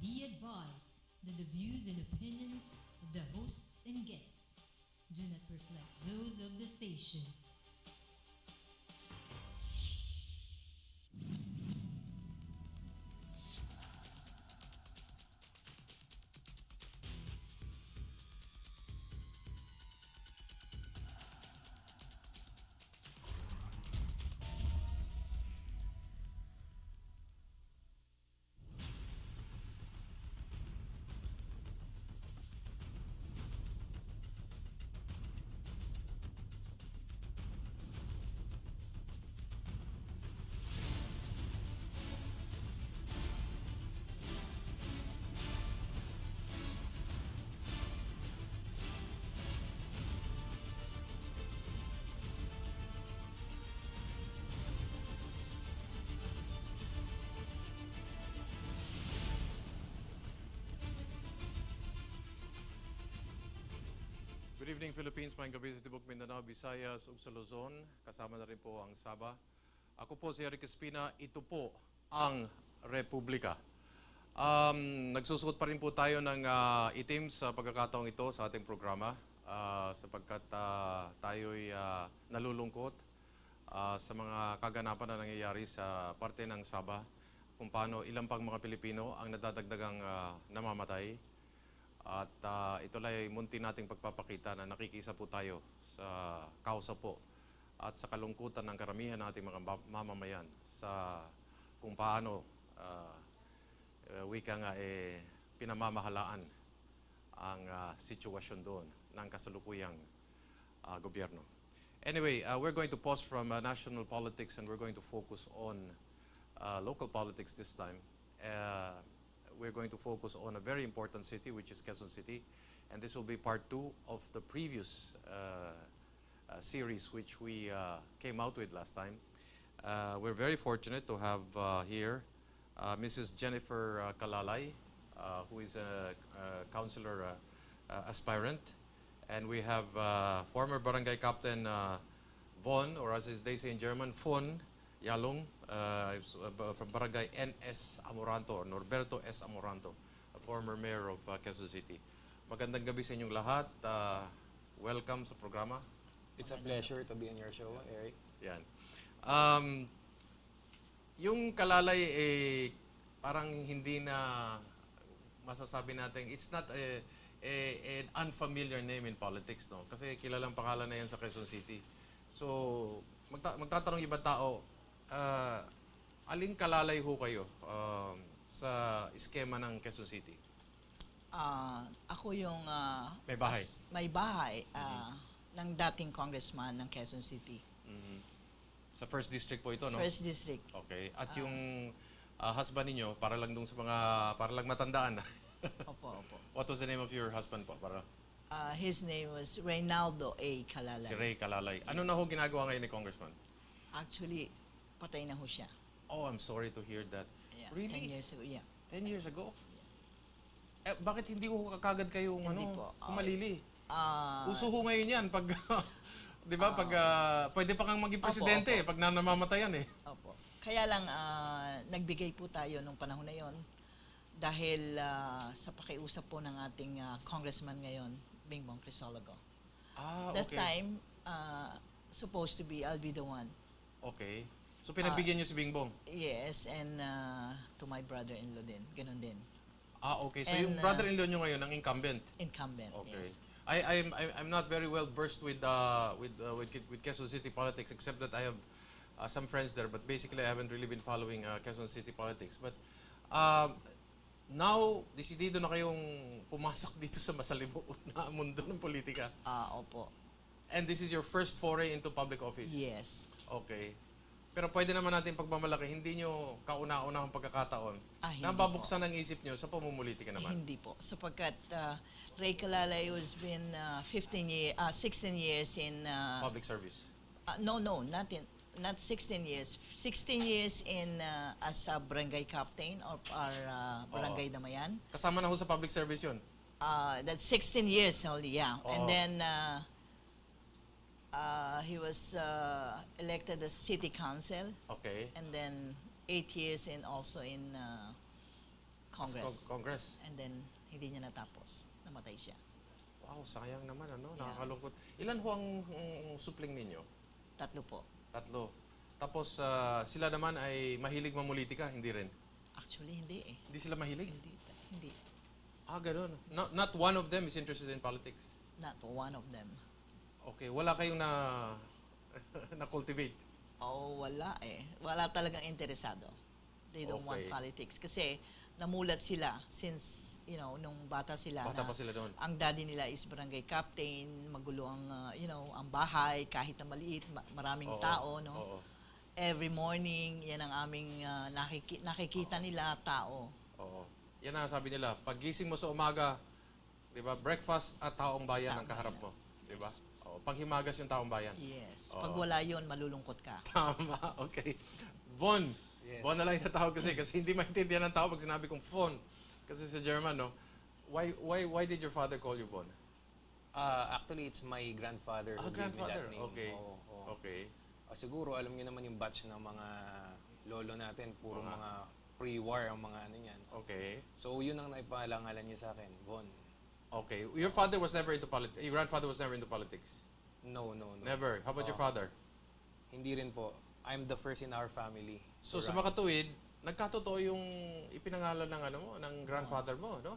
Be advised that the views and opinions of the hosts and guests do not reflect those of the station. Good evening, Philippines. Maayong gabi sa Tibok, Mindanao, Visayas, ug sa Luzon. Kasama na rin po ang Sabah. Ako po si Eric Espina. Ito po ang Republika. Nagsusuot pa rin po tayo ng itim sa pagkakataong ito sa ating programa sapagkat tayo'y nalulungkot sa mga kaganapan na nangyayari sa parte ng Sabah kung paano ilang pang mga Pilipino ang nadadagdagang namamatay. At ito ay munti nating pagpapakita na nakikisa po tayo sa kausa po at sa kalungkutan ng karamihan nating mga mamamayan sa kung paano wika nga pinamamahalaan ang sitwasyon doon ng kasalukuyang gobyerno. Anyway, we're going to pause from national politics and we're going to focus on local politics this time. We're going to focus on a very important city, which is Quezon City. And this will be part 2 of the previous series which we came out with last time. We're very fortunate to have here Mrs. Jennifer Kalalay, who is a councilor aspirant. And we have former barangay captain Von, or as they say in German, Von Yalong, from Barangay N.S. Amoranto, or Norberto S. Amoranto, a former mayor of Quezon City. Magandang gabi sa inyong lahat. Welcome sa programa. It's a pleasure to be on your show, Eric. Yan. Yung Kalalay, parang hindi na masasabi natin, it's not an unfamiliar name in politics, no? Kasi kilalang pangalan na yan sa Quezon City. So, magtatanong ibang tao, aling kalalay ho kayo sa eskema ng Quezon City? Ako yung May bahay? may bahay ng dating congressman ng Quezon City. Sa first district po ito, no? First district. Okay. At yung husband ninyo, para lang dun sa mga, para lang matandaan. Opo, opo. What was the name of your husband po? Para His name was Reynaldo A. Kalalay. si Ray Kalalay. Ano na ho ginagawa ngayon ni Congressman? Actually, patay na ho siya. Oh, I'm sorry to hear that. Yeah, Really? 10 years ago, yeah. 10 years ago? Bakit hindi ko kagad kayong Hindi po. kumalili? Ah, Uso ho ngayon yan pag, di ba, pag pwede pa kang maging presidente Opo. pag namamatay yan Opo. Kaya lang, nagbigay po tayo nung panahon na yon dahil sa pakiusap po ng ating congressman ngayon, Bingbong Crisologo. Okay. That time, supposed to be, I'll be the one. Okay. So pinagbigyan niyo si Bingbong? Yes, and to my brother-in-law din. Ganon din. Okay. So And, yung brother-in-law niyo ngayon ang incumbent? Incumbent, Okay. yes. I'm not very well versed with Quezon City politics, except that I have some friends there. But basically, I haven't really been following Quezon City politics. But now, desidido na kayong pumasok dito sa masalimuot na mundo ng politika. Opo. And this is your first foray into public office? Yes. Okay. Pero pwede naman natin pagmamalaki, hindi nyo kauna-unahang pagkakataon Hindi na babuksan ang isip nyo sa pamumulitika naman. Hindi po. Sapagkat Ray Kalalay has been 16 years in... Public service. no, not 16 years. 16 years in as a barangay captain of our barangay Damayan. Kasama na ho sa public service yun. That's 16 years only, yeah. Oo. And then he was elected as city council, Okay. and then 8 years in also in Congress. Congress. And then, hindi niya natapos. Namatay siya. Wow, sayang naman, ano? Yeah. Nakakalungkot. Ilan ho ang supling ninyo? 3 po. 3. Tapos, sila naman ay mahilig mamulitika? Hindi rin? Actually, hindi eh. Hindi sila mahilig? Hindi. Ganun. Not one of them is interested in politics? Not one of them. Okay, wala kayong na-cultivate? Wala eh. Wala talagang interesado. They don't want Okay. politics. Kasi, namulat sila since, nung bata sila. Bata pa sila doon. Ang daddy nila is barangay captain, magulo ang, ang bahay, kahit na maliit, maraming Oo, tao, no? Oo. Every morning, yan ang aming nakikita nila, tao. Oo. Yan ang sabi nila, paggising mo sa umaga, 'di ba? Breakfast at taong bayan ang Taong kaharap bayan. mo, 'di ba? Oo, panghimagas yung taong bayan. Yes. Oo. Pag wala yun, malulungkot ka. Tama, okay. Von. Yes. Von na lang yung tatawag kasi hindi maintindihan ng tao pag sinabi kong phone. Kasi sa German, no? Why did your father call you Von? Actually, it's my grandfather who gave me Grandfather. that name. Okay. Oo. Okay. Siguro, alam niyo naman yung batch ng mga lolo natin, puro Mga- mga pre-war ang mga ano niyan. Okay. So, yun ang naipalangalan niya sa akin, Von. Okay. Your father was never into politics. Your grandfather was never into politics. No. Never. How about your Oo. father? Hindi rin po. I'm the first in our family. So to sa run. makatuwid, nagkatotoo yung ipinangalan ng ng grandfather mo, no?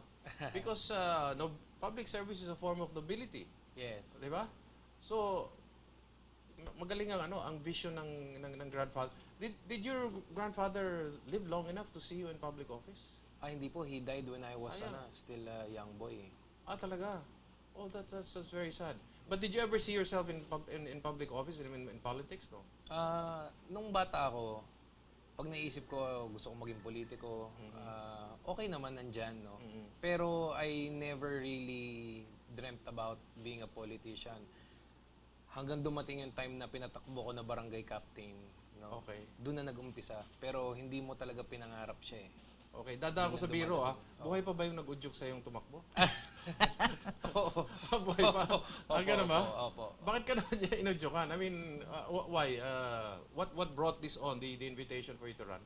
Because no, public service is a form of nobility, Yes. 'di ba? So magaling ang ang vision ng grandfather. Did your grandfather live long enough to see you in public office? Hindi po. He died when I was Sayang. still a young boy. Talaga. Oh, that's very sad. But did you ever see yourself in public office in politics, no? Nung bata ako, pag naisip ko gusto kong maging politiko, okay naman nandyan, no? Pero I never really dreamt about being a politician. Hanggang dumating yung time na pinatakbo ko na barangay captain, no? Okay. Doon na nag-umpisa. Pero hindi mo talaga pinangarap siya eh. Okay, dadaan ko sa biro, Buhay pa ba yung nag-udyok sa yung tumakbo? Oo. Buhay pa? Ganun ba? Opo. Bakit ka naman niya inudyokan? I mean, why? What brought this on, the invitation for you to run?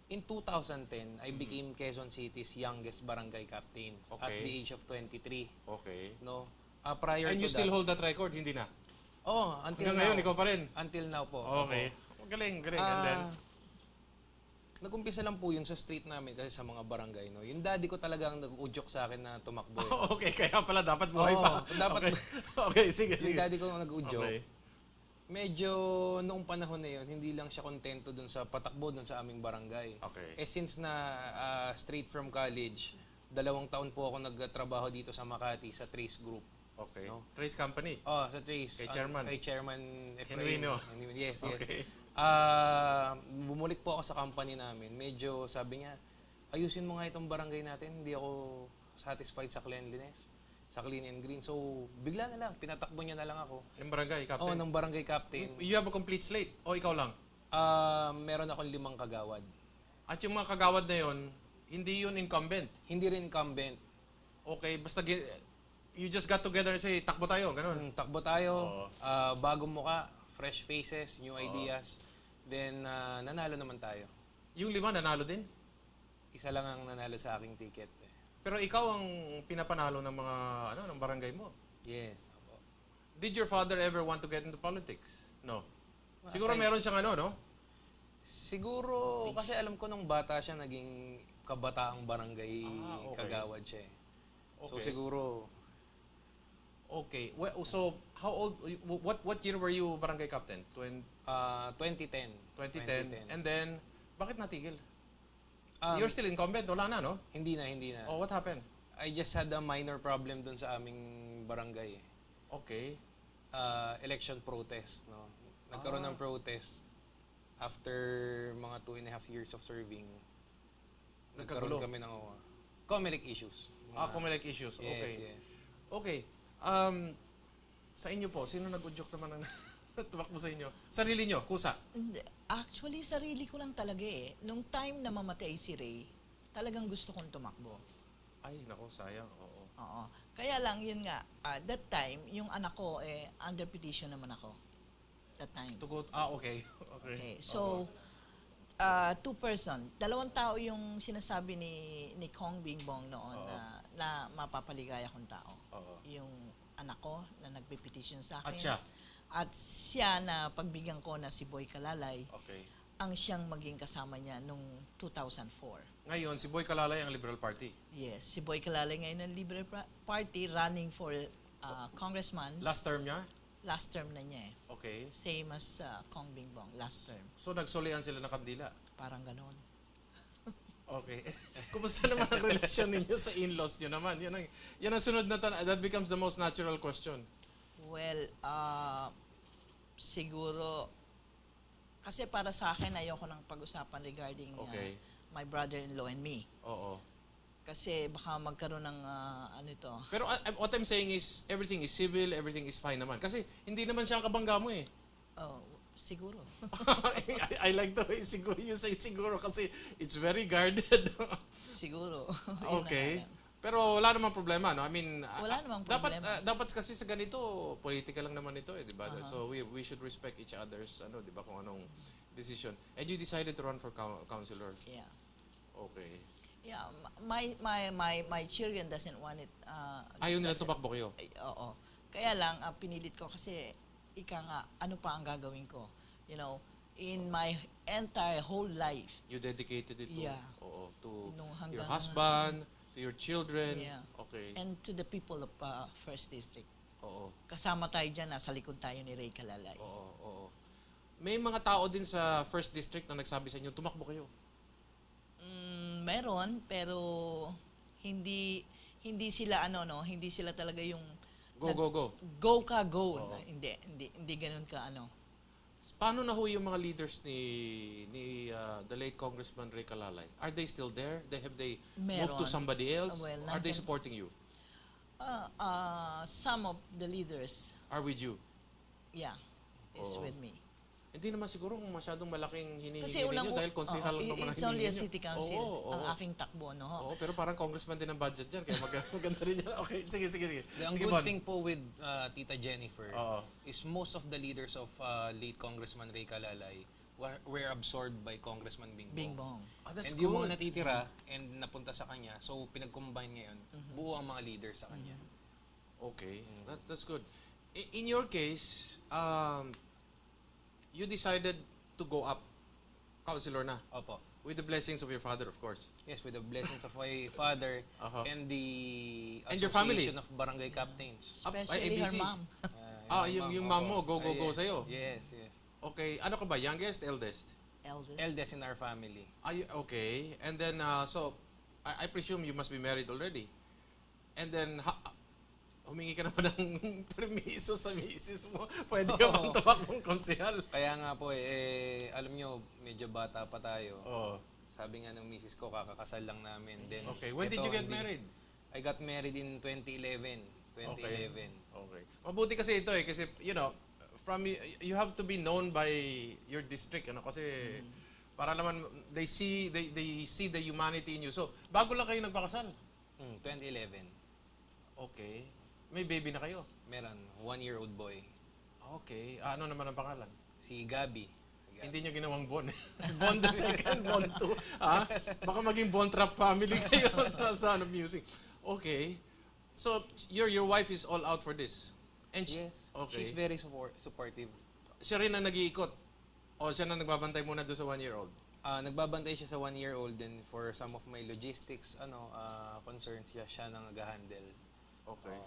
In 2010, I became Quezon City's youngest barangay captain at Okay. the age of 23. Okay. No? Prior And to you still that, hold that record? Hindi na? until Hanggang now. ngayon, ikaw pa rin? Until now po. Okay. Galing. And then? Nag-umpisa lang po yun sa street namin kasi sa mga barangay. No? Yung daddy ko talagang nag-udyok sa akin na tumakbo. Okay, kaya pala dapat buhay pa. Dapat. Okay, sige. Yung daddy ko nag-udyok. Okay. Medyo noong panahon na yun, hindi lang siya kontento dun sa patakbo dun sa aming barangay. Okay. Since na straight from college, 2 taon po ako nagtrabaho dito sa Makati sa Trace Group. Okay. No? Trace Company. Sa Trace. Kay Chairman. Kay Chairman Genuino. Yes. Okay. Bumulik po ako sa company namin. Medyo sabi niya, ayusin mo nga itong barangay natin. Hindi ako satisfied sa cleanliness, sa clean and green. So, bigla na lang, pinatakbo niya na lang ako. Yung barangay captain. Ng barangay captain. You have a complete slate? O ikaw lang? Meron akong 5 kagawad. At yung mga kagawad na yon, hindi yun incumbent? Hindi rin incumbent. Okay, basta you just got together and say, takbo tayo, ganun. Takbo tayo, bagong muka, fresh faces, new ideas. Then, nanalo naman tayo. Yung 5 nanalo din? Isa lang ang nanalo sa aking ticket. Pero ikaw ang pinapanalo ng mga ng barangay mo. Yes. Opo. Did your father ever want to get into politics? No. Well, Siguro aside- meron siyang no? Siguro, kasi alam ko nung bata siya, naging kabataang barangay Okay. kagawad siya. So Okay. siguro, Okay. Well, so how old? What year were you barangay captain? 2010. 2010. And then, bakit natigil? Um, You're still incumbent, wala na, no? Hindi na. Oh, what happened? I just had a minor problem dun sa aming barangay. Okay. Election protest. No? Nagkaroon ng protest after mga 2.5 years of serving. Nagkagulo. Nagkaroon kami ng COMELEC issues. Comelec issues. Yes, Okay. yes. Okay. Sa inyo po, sino nag-udyok naman ng tumakbo sa inyo? Sarili nyo, kusa. Hindi. Actually, sarili ko lang talaga eh. Nung time na mamatay si Ray, talagang gusto kong tumakbo. Ay, nako, sayang. Oo. Oo. Kaya lang, yun nga, that time, yung anak ko, under petition naman ako. That time. To go, okay. Okay. So, Two-person. Dalawang tao yung sinasabi ni Kong Bingbong noon na mapapaligaya kong tao. Oo. Yung anak ko na nagpe-petition sa akin. At siya? At siya na pagbigyan ko na si Boy Kalalay, Okay. ang siyang maging kasama niya nung 2004. Ngayon, si Boy Kalalay ang Liberal Party. Yes, si Boy Kalalay ngayon ng Liberal Party running for congressman. Last term niya? Last term na niya eh. Okay. Same as Kong Bingbong, last term. So, nagsulian sila ng kandila. Parang ganon. Okay. Kumusta naman ang relasyon ninyo sa in-laws nyo naman? Yan ang sunod na that becomes the most natural question. Well, siguro, kasi para sa akin, ayoko nang pag-usapan regarding Okay. my brother-in-law and me. Oo. Kasi baka magkaroon ng ano ito. Pero what I'm saying is, everything is civil, everything is fine naman. Kasi hindi naman siya ang kabangga mo eh. Oh, siguro. I like the way siguro you say siguro kasi it's very guarded. Siguro. Yun Okay. na nga. Pero wala namang problema, no? I mean, Wala namang dapat problema. dapat kasi sa ganito, politika lang naman ito, eh, di ba? So we should respect each other's di ba, kung anong decision. And you decided to run for councilor. Yeah. Okay. Yeah, my children doesn't want it. Ayaw nila tumakbo kayo. Oo. Kaya lang, pinilit ko kasi nga, ano pa ang gagawin ko? You know, in my entire whole life. You dedicated it to, Yeah. to Nung your hanggang- husband, to your children. Yeah. Okay. And to the people of First District. Oo. Kasama tayo dyan, nasa likod tayo ni Ray Kalalay. Oo. May mga tao din sa First District na nagsabi sa inyo, tumakbo kayo. Meron, pero hindi sila hindi sila talaga yung Go. go ka go. Oo. Hindi ganoon ka Paano na ho yung mga leaders ni the late Congressman Ray Kalalay? Are they still there? Have they moved to Meron. somebody else? Well, Are they nandyan- supporting you? some of the leaders, Are with you? yeah, is Oo. with me. Hindi naman siguro kung masyadong malaking hinihingi Kasi ninyo dahil konsihal lang naman ang it's only a hinihingi city nyo. council Oo. ang aking takbo, no? Oo, pero parang congressman din ang budget dyan, kaya maganda rin yan. Okay, sige. Ang Sige, good Bon. thing po with Tita Jennifer Oo. is most of the leaders of late Congressman Ray Kalalay were absorbed by Congressman Bingbong. Bingbong. That's And good. yung mga natitira and napunta sa kanya, so pinag-combine ngayon, buo ang mga leaders sa kanya. Okay, that's good. In your case, you decided to go up, councilor na, Opo. with the blessings of your father, of course. Yes, with the blessings of my father and the And your family. Association of Barangay Captains. Especially her ABC. mom. Yung mom mo, go sa'yo. Yes. Okay, ano ka ba? Youngest, eldest? Eldest. Eldest in our family. Okay, and then, so, I presume you must be married already. And then, humingi ka naman ng permiso sa misis mo. Pwede ka bang tumakbong konsehal? Kaya nga po alam nyo, medyo bata pa tayo. Oo. Sabi nga ng misis ko, kakakasal lang namin. Then, Okay, when did you get married? I got married in 2011. 2011. Okay. Mabuti kasi ito eh, kasi, you have to be known by your district, kasi, para naman, they see the humanity in you. So, bago lang kayo nagpakasal? 2011. Okay. May baby na kayo? Meron, 1-year-old boy. Okay. Ano naman ang pangalan? Si Gabi. Hindi niya ginawang Bon. Bon the second, Bon 2. Baka maging Bon Trap family kayo sa Sound of Music. Okay. So, your wife is all out for this? And Yes. Okay. She's very supportive. Siya rin ang nag-iikot? O siya na nagbabantay muna doon sa 1-year-old? Nagbabantay siya sa 1-year-old, then for some of my logistics concerns, siya nang nag-handle. Okay.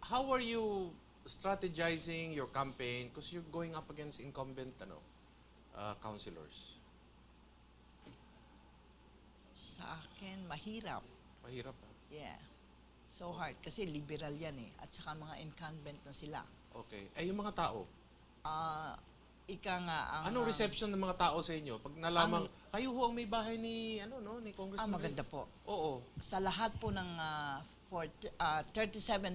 How are you strategizing your campaign? Because you're going up against incumbent councilors. Sa akin, mahirap. Mahirap. Yeah. So hard. Kasi liberal yan eh. At saka mga incumbent na sila. Okay. Yung mga tao, Ika nga ang... anong reception ng mga tao sa inyo? Pag nalamang, kayo ho ang may bahay ni Congressman Ray? maganda po. Oo. Sa lahat po ng 37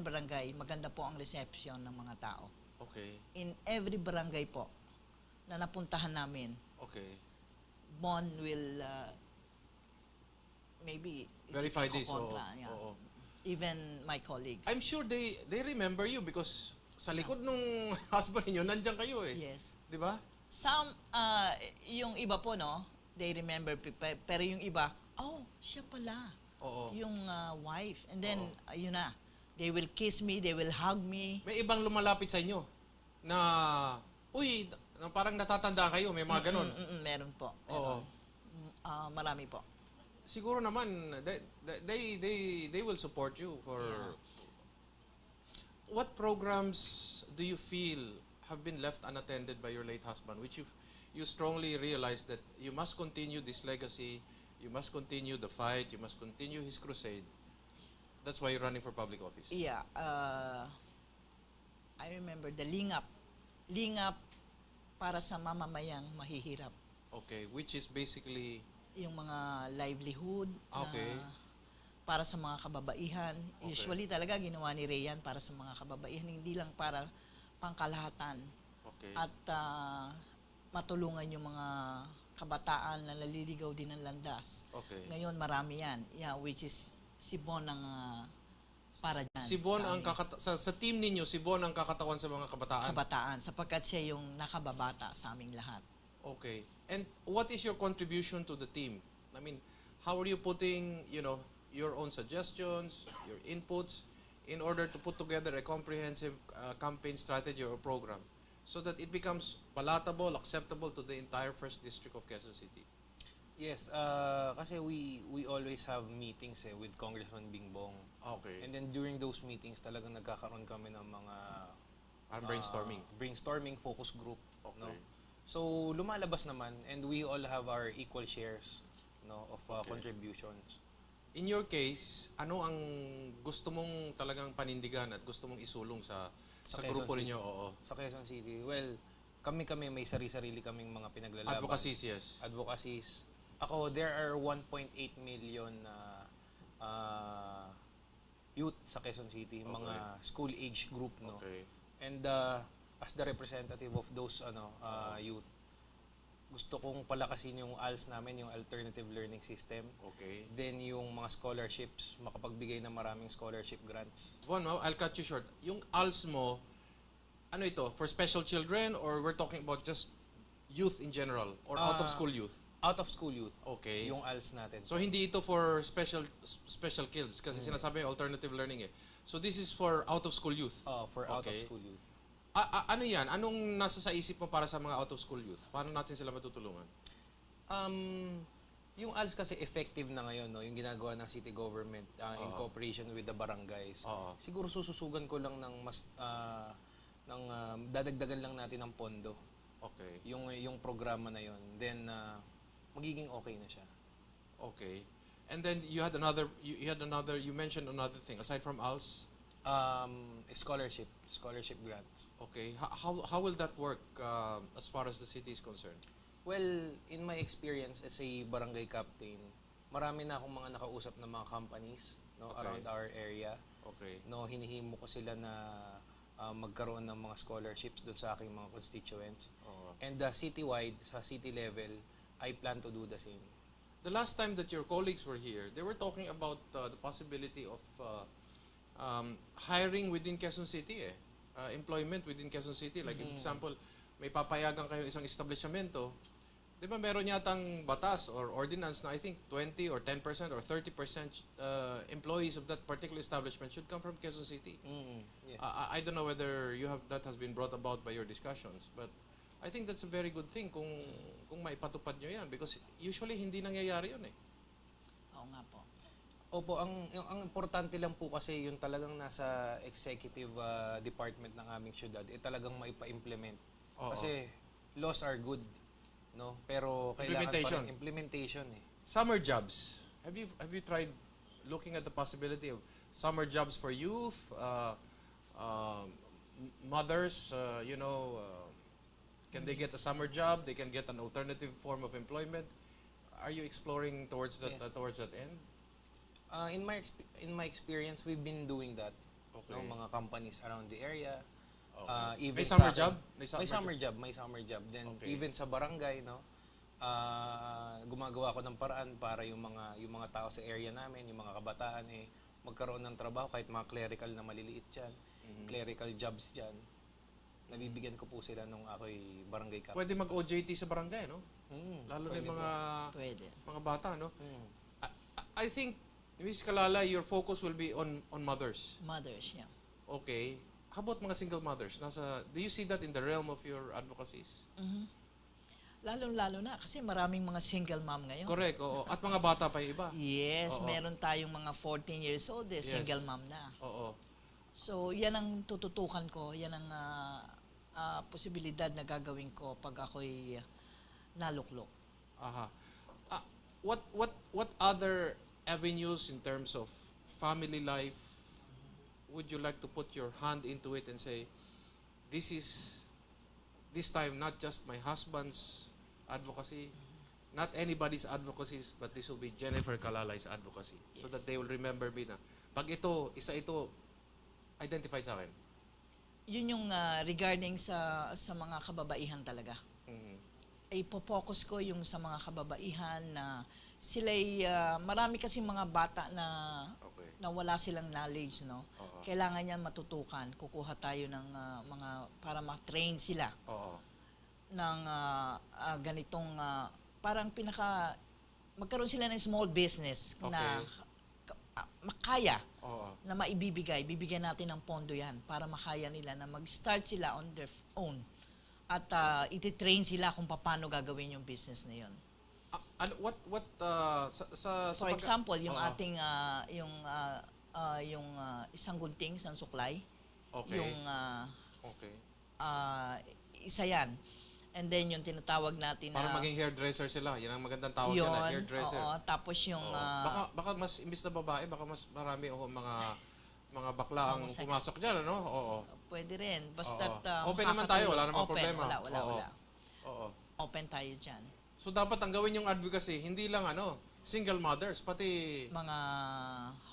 barangay, maganda po ang reception ng mga tao. Okay. In every barangay po na napuntahan namin, Okay. Bon will maybe Verify this. Oo. kokontra, yeah. Oo. Even my colleagues. I'm sure they remember you because sa likod nung husband niyo nandiyan kayo eh. Yes. 'Di ba? Some, yung iba po, no, they remember, pero yung iba, oh, siya pala. Oo. Yung wife. And then, yun na, they will kiss me, they will hug me. May ibang lumalapit sa inyo na, uy, parang natatanda kayo, may mga ganon. Meron po. Oo. Marami po. Siguro naman, they will support you for... What programs do you feel have been left unattended by your late husband, which you strongly realize that you must continue this legacy, you must continue the fight, you must continue his crusade. That's why you're running for public office. Yeah. I remember the lingap. Lingap para sa mamamayang mahihirap. Okay, which is basically... Yung mga livelihood Okay. na para sa mga kababaihan. Okay. Usually talaga ginawa ni Rayan para sa mga kababaihan, hindi lang para pangkalahatan. Okay. At matulungan yung mga kabataan na naliligaw din ng landas. Okay. Ngayon marami yan. Yeah, which is si Bon ang para dyan. Si Bon sa ang amin. sa team ninyo, si Bon ang kakatawan sa mga kabataan. Kabataan, sapagkat siya yung nakababata sa aming lahat. Okay. And what is your contribution to the team? I mean, how are you putting, your own suggestions, your inputs, in order to put together a comprehensive campaign strategy or program so that it becomes palatable, acceptable to the entire First District of Quezon City? Yes, kasi we always have meetings with Congressman Bingbong. Okay. And then during those meetings, talagang nagkakaroon kami ng mga Parang brainstorming. brainstorming focus group. Okay. No? So lumalabas naman, and we all have our equal shares, of Okay. contributions. In your case, ano ang gusto mong talagang panindigan at gusto mong isulong sa Sa grupo Quezon ninyo? Oo. Sa Quezon City, well, kami may sarili kaming mga pinaglalaban. Advocacies, yes. Advocacies. Ako, there are 1.8 million youth sa Quezon City, mga school age group, no. Okay. And as the representative of those youth, gusto kong palakasin yung ALS namin, yung Alternative Learning System. Okay. Then yung mga scholarships, makapagbigay ng maraming scholarship grants. Von, I'll cut you short. Yung ALS mo, ano ito? For special children or we're talking about just youth in general or out-of-school youth? Out of school youth, Okay. yung ALS natin. So hindi ito for special kids kasi sinasabi alternative learning eh. So this is for out-of-school youth. For out of Okay. school youth. Ano yan? Anong nasa sa isip mo para sa mga out-of-school youth? Paano natin sila matutulungan? Yung ALS kasi effective na ngayon, no? Yung ginagawa ng city government in cooperation with the barangays. Oo. Siguro sususugan ko lang ng dadagdagan lang natin ng pondo. Okay. Yung programa na yon. Then magiging okay na siya. Okay. And then you mentioned another thing aside from ALS. Scholarship grants. Okay. How will that work as far as the city is concerned? Well, in my experience as a barangay captain, marami na akong mga nakausap na mga companies, no, Okay. around our area. Okay. No, hinihimo ko sila na magkaroon ng mga scholarships doon sa aking mga constituents. Oo. And citywide, sa city level, I plan to do the same. The last time that your colleagues were here, they were talking about the possibility of hiring within Quezon City employment within Quezon City. Like, for example, may papayagan kayo isang establishmento, di ba meron yatang batas or ordinance na I think 20 or 10% or 30% employees of that particular establishment should come from Quezon City. Yes. I don't know whether that has been brought about by your discussions, but I think that's a very good thing kung maipatupad nyo yan because usually hindi nangyayari yun eh. Oo nga po. Opo, ang importante lang po kasi yung talagang nasa executive department ng aming syudad, talagang maipa-implement. Oo. Kasi laws are good, no? Pero kailangan pa rin implementation eh. Summer jobs. Have you tried looking at the possibility of summer jobs for youth, mothers, can they get a summer job? They can get an alternative form of employment. Are you exploring towards that Yes. towards that end? In my experience, we've been doing that. Okay. No, mga companies around the area. Okay. Even May summer sa akin- job? May summer job. Then Okay. even sa barangay, no, gumagawa ko ng paraan para yung mga tao sa area namin, yung mga kabataan magkaroon ng trabaho kahit mga clerical na maliliit diyan, clerical jobs diyan. Nabibigyan ko po sila nung ako'y barangay captain. Pwede mag-OJT sa barangay, no? Lalo na pwede yung po. Pwede. mga bata, no? Mm. I think, Ms. Kalala, your focus will be on mothers. Mothers, yeah. Okay. How about mga single mothers? Do you see that in the realm of your advocacies? Lalong-lalo na kasi maraming mga single mom ngayon. Correct, oo. At mga bata pa yung iba. Yes, Oo. meron tayong mga 14 years old, Yes. single mom na. Oo. So, yan ang tututukan ko, yan ang posibilidad na gagawin ko pag ako'y naluklok. Aha. What other avenues in terms of family life would you like to put your hand into it and say, this time not just my husband's advocacy, not anybody's advocacies, but this will be Jennifer Kalalai's advocacy. So Yes. that they will remember me na, pag ito, isa ito, identified sa akin. Yun yung regarding sa mga kababaihan talaga. Mhm. Ipo-focus ko yung sa mga kababaihan na sila'y, marami kasi mga bata na Okay. na wala silang knowledge, no? Oo. Kailangan yan matutukan. Kukuha tayo ng mga, para ma-train sila Oo. ng ganitong, parang magkaroon sila ng small business na makaya Oo. na bibigyan natin ng pondo yan para makaya nila na mag-start sila on their own at iti-train sila kung paano gagawin yung business na yun. For example, yung Oo. ating yung isang gunting, isang suklay, Okay. yung Okay. isa yan. And then yung tinatawag natin Para na maging hairdresser sila. Yan ang magandang tawag yun, nila, hairdresser. oo, tapos yung Oo. Baka mas imbis na babae, baka mas marami mga bakla ang Homosexual. pumasok diyan, ano? Oo. pwede rin. Basta Oo. Open naman tayo, wala namang problema. Wala. Oo. Oo. Open tayo dyan. So dapat ang gawin yung advocacy, hindi lang single mothers, pati Mga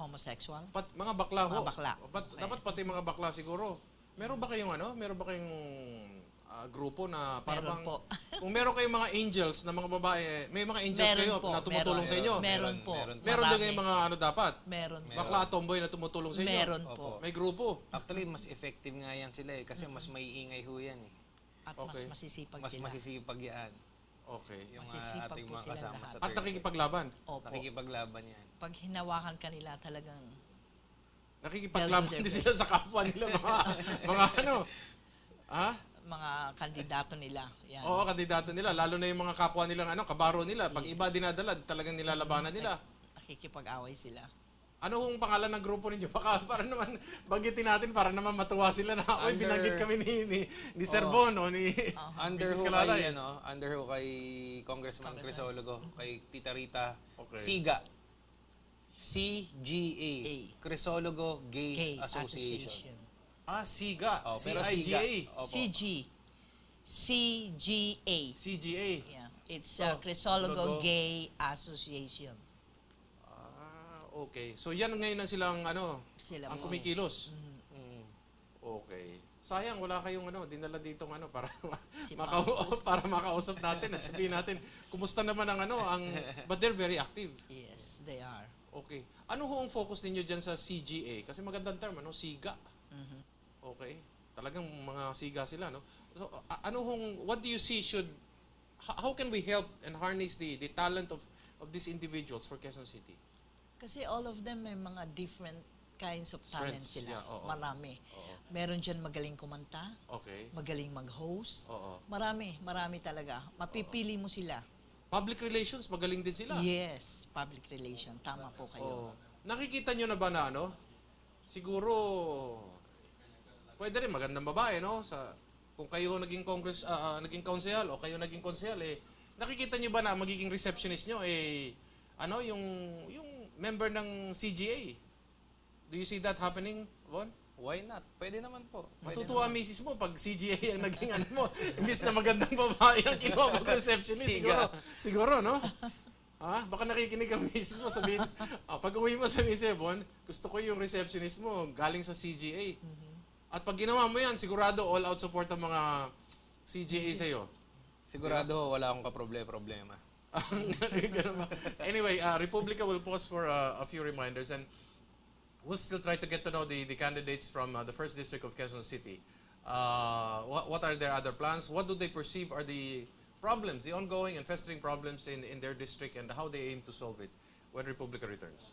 homosexual. mga bakla ho. Mga bakla. Okay. Dapat pati mga bakla siguro. Meron ba kayong grupo na para Meron bang po. kung meron kayong mga angels na mga babae, may mga angels Meron kayo po, na tumutulong sa inyo? Meron po. Meron. Meron din Marami. kayong mga dapat? Meron. Bakla at tomboy na tumutulong sa inyo? Meron Opo. po. May grupo. Actually, mas effective nga yan sila kasi mas maiingay ho yan eh. At Okay. mas masisipag Mas sila. masisipag yan. Okay. Yung Masisipag ating po mga silang kasama lahat. sa At third nakikipaglaban. Opo. Nakikipaglaban yan. Pag hinawakan ka nila talagang Nakikipaglaban They'll do din their sila sa kapwa nila mga Ha? mga kandidato nila. Yan. Oo, kandidato nila. Lalo na yung mga kapwa nilang kabaro nila. Pag iba dinadala, talagang nilalabanan nila. Nakikipag-away sila. Ano hong pangalan ng grupo ninyo? Baka para naman banggitin natin para naman matuwa sila na oy Under- binanggit kami ni Sir Bon o ni Under Mrs. ho Kalalay. kay, under ho kay Congressman Crisologo, kay Tita Rita Okay. Siga. CGA. A. Crisologo Gay Gay Association. SIGA. Pero CIGA. Opo. CGA. CGA. Yeah. It's Oh, Crisologo logo. Gay Association. Okay. So yan ngayon ang silang Sila ang po. kumikilos. Mm. Okay. Sayang wala kayong dinala ditong para Si para makausap natin at sabihin natin kumusta naman ang but they're very active. Yes, they are. Okay. Ano ho ang focus ninyo diyan sa CGA? Kasi magandang term siga. Mhm. Okay. Talagang mga siga sila, no? So what do you see how can we help and harness the talent of these individuals for Quezon City? Kasi all of them may mga different kinds of talent Strengths, sila. yeah, oo. Marami. Oo. Meron dyan magaling kumanta, Okay. magaling mag-host. Oo. Marami talaga. Mapipili mo sila. Public relations, magaling din sila. Yes, public relation. Tama po kayo. Oo. Nakikita nyo na ba na siguro, pwede rin magandang babae, no? Kung kayo naging naging konsehal o kayo naging konsehal, nakikita nyo ba na magiging receptionist nyo, yung member ng CGA? Do you see that happening, Von? Why not? Pwede naman po. Pwede Matutuwa naman. misis mo pag CGA ang naging mo. Imbis na magandang babae ang kinuha mo receptionist. Siguro, no? Baka nakikinig ang misis mo, sabihin, pag uwi mo sa misis, Bon, gusto ko yung receptionist mo galing sa CGA. At pag ginawa mo yan, sigurado all out support ang mga CGA sa'yo. Sigurado wala akong kaproblema. Ganun ba? Anyway, Republica will pause for a few reminders and we'll still try to get to know the candidates from the 1st District of Quezon City. What are their other plans? What do they perceive are the problems, the ongoing and festering problems in their district, and how they aim to solve it when Republica returns?